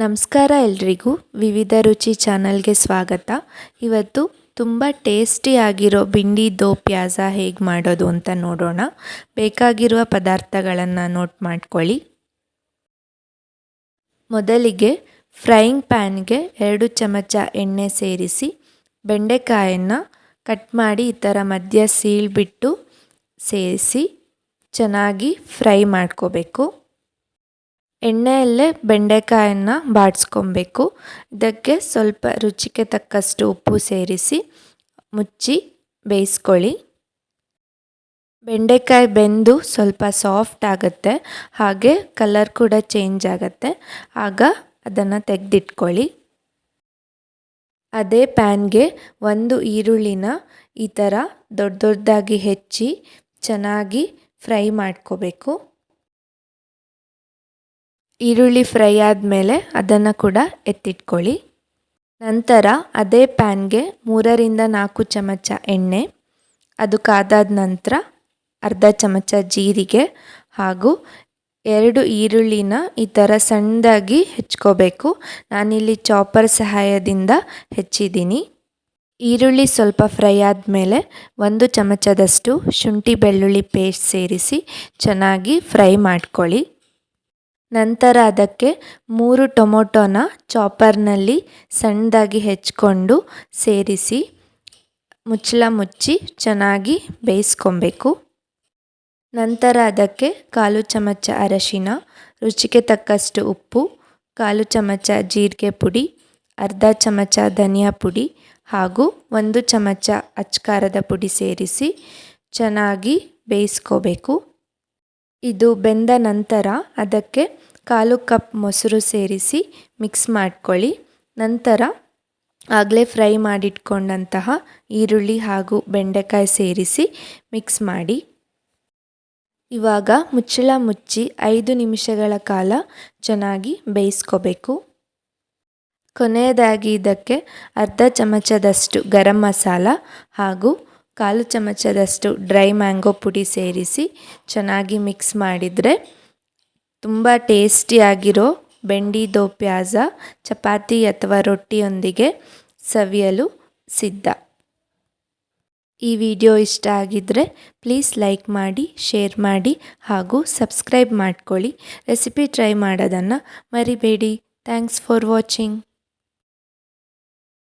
ನಮಸ್ಕಾರ ಎಲ್ರಿಗೂ ವಿವಿಧ ರುಚಿ ಚಾನಲ್ಗೆ ಸ್ವಾಗತ. ಇವತ್ತು ತುಂಬ ಟೇಸ್ಟಿಯಾಗಿರೋ ಭಿಂಡಿ ದೋ ಪ್ಯಾಜ ಹೇಗೆ ಮಾಡೋದು ಅಂತ ನೋಡೋಣ. ಬೇಕಾಗಿರುವ ಪದಾರ್ಥಗಳನ್ನು ನೋಟ್ ಮಾಡ್ಕೊಳ್ಳಿ. ಮೊದಲಿಗೆ ಫ್ರೈಯಿಂಗ್ ಪ್ಯಾನ್ಗೆ 2 ಚಮಚ ಎಣ್ಣೆ ಸೇರಿಸಿ ಬೆಂಡೆಕಾಯನ್ನು ಕಟ್ ಮಾಡಿ ಈ ಥರ ಮಧ್ಯ ಸೀಳ್ಬಿಟ್ಟು ಸೇರಿಸಿ ಚೆನ್ನಾಗಿ ಫ್ರೈ ಮಾಡ್ಕೋಬೇಕು. ಎಣ್ಣೆಯಲ್ಲೇ ಬೆಂಡೆಕಾಯನ್ನು ಬಾಡಿಸ್ಕೊಬೇಕು. ಇದಕ್ಕೆ ಸ್ವಲ್ಪ ರುಚಿಗೆ ತಕ್ಕಷ್ಟು ಉಪ್ಪು ಸೇರಿಸಿ ಮುಚ್ಚಿ ಬೇಯಿಸ್ಕೊಳ್ಳಿ. ಬೆಂಡೆಕಾಯಿ ಬೆಂದು ಸ್ವಲ್ಪ ಸಾಫ್ಟ್ ಆಗುತ್ತೆ, ಹಾಗೆ ಕಲರ್ ಕೂಡ ಚೇಂಜ್ ಆಗುತ್ತೆ. ಆಗ ಅದನ್ನು ತೆಗೆದಿಟ್ಕೊಳ್ಳಿ. ಅದೇ ಪ್ಯಾನ್ಗೆ 1 ಈರುಳ್ಳಿನ ಈ ಥರ ದೊಡ್ಡ ದೊಡ್ಡದಾಗಿ ಹೆಚ್ಚಿ ಚೆನ್ನಾಗಿ ಫ್ರೈ ಮಾಡ್ಕೋಬೇಕು. ಈರುಳ್ಳಿ ಫ್ರೈ ಆದಮೇಲೆ ಅದನ್ನು ಕೂಡ ಎತ್ತಿಟ್ಕೊಳ್ಳಿ. ನಂತರ ಅದೇ ಪ್ಯಾನ್ಗೆ 3ರಿಂದ 4 ಚಮಚ ಎಣ್ಣೆ, ಅದು ಕಾದಾದ ನಂತರ ಅರ್ಧ ಚಮಚ ಜೀರಿಗೆ ಹಾಗೂ 2 ಈರುಳ್ಳಿನ ಈ ಥರ ಸಣ್ಣದಾಗಿ ಹೆಚ್ಕೋಬೇಕು. ನಾನಿಲ್ಲಿ ಚಾಪರ್ ಸಹಾಯದಿಂದ ಹೆಚ್ಚಿದ್ದೀನಿ. ಈರುಳ್ಳಿ ಸ್ವಲ್ಪ ಫ್ರೈ ಆದಮೇಲೆ 1 ಚಮಚದಷ್ಟು ಶುಂಠಿ ಬೆಳ್ಳುಳ್ಳಿ ಪೇಸ್ಟ್ ಸೇರಿಸಿ ಚೆನ್ನಾಗಿ ಫ್ರೈ ಮಾಡ್ಕೊಳ್ಳಿ. ನಂತರ ಅದಕ್ಕೆ 3 ಟೊಮೊಟೊನ ಚಾಪರ್ನಲ್ಲಿ ಸಣ್ಣದಾಗಿ ಹೆಚ್ಕೊಂಡು ಸೇರಿಸಿ ಮುಚ್ಚಳ ಮುಚ್ಚಿ ಚೆನ್ನಾಗಿ ಬೇಯಿಸ್ಕೊಬೇಕು. ನಂತರ ಅದಕ್ಕೆ 1/4 ಚಮಚ ಅರಶಿನ, ರುಚಿಗೆ ತಕ್ಕಷ್ಟು ಉಪ್ಪು, 1/4 ಚಮಚ ಜೀರಿಗೆ ಪುಡಿ, ಅರ್ಧ ಚಮಚ ಧನಿಯಾ ಪುಡಿ ಹಾಗೂ 1 ಚಮಚ ಅಚ್ಕಾರದ ಪುಡಿ ಸೇರಿಸಿ ಚೆನ್ನಾಗಿ ಬೇಯಿಸ್ಕೋಬೇಕು. ಇದು ಬೆಂದ ನಂತರ ಅದಕ್ಕೆ 1/4 ಕಪ್ ಮೊಸರು ಸೇರಿಸಿ ಮಿಕ್ಸ್ ಮಾಡ್ಕೊಳ್ಳಿ. ನಂತರ ಆಗಲೇ ಫ್ರೈ ಮಾಡಿಟ್ಕೊಂಡಂತಹ ಈರುಳ್ಳಿ ಹಾಗೂ ಬೆಂಡೆಕಾಯಿ ಸೇರಿಸಿ ಮಿಕ್ಸ್ ಮಾಡಿ. ಇವಾಗ ಮುಚ್ಚಳ ಮುಚ್ಚಿ 5 ನಿಮಿಷಗಳ ಕಾಲ ಚೆನ್ನಾಗಿ ಬೇಯಿಸ್ಕೋಬೇಕು. ಕೊನೆಯದಾಗಿ ಇದಕ್ಕೆ ಅರ್ಧ ಚಮಚದಷ್ಟು ಗರಂ ಮಸಾಲ ಹಾಗೂ 1/4 ಚಮಚದಷ್ಟು ಡ್ರೈ ಮ್ಯಾಂಗೋ ಪುಡಿ ಸೇರಿಸಿ ಚೆನ್ನಾಗಿ ಮಿಕ್ಸ್ ಮಾಡಿದರೆ ತುಂಬ ಟೇಸ್ಟಿಯಾಗಿರೋ ಬೆಂಡಿ ದೋ ಪ್ಯಾಜ ಚಪಾತಿ ಅಥವಾ ರೊಟ್ಟಿಯೊಂದಿಗೆ ಸವಿಯಲು ಸಿದ್ಧ. ಈ ವಿಡಿಯೋ ಇಷ್ಟ ಆಗಿದ್ದರೆ ಪ್ಲೀಸ್ ಲೈಕ್ ಮಾಡಿ, ಶೇರ್ ಮಾಡಿ ಹಾಗೂ ಸಬ್ಸ್ಕ್ರೈಬ್ ಮಾಡ್ಕೊಳ್ಳಿ. ರೆಸಿಪಿ ಟ್ರೈ ಮಾಡೋದನ್ನು ಮರಿಬೇಡಿ. Thanks for watching.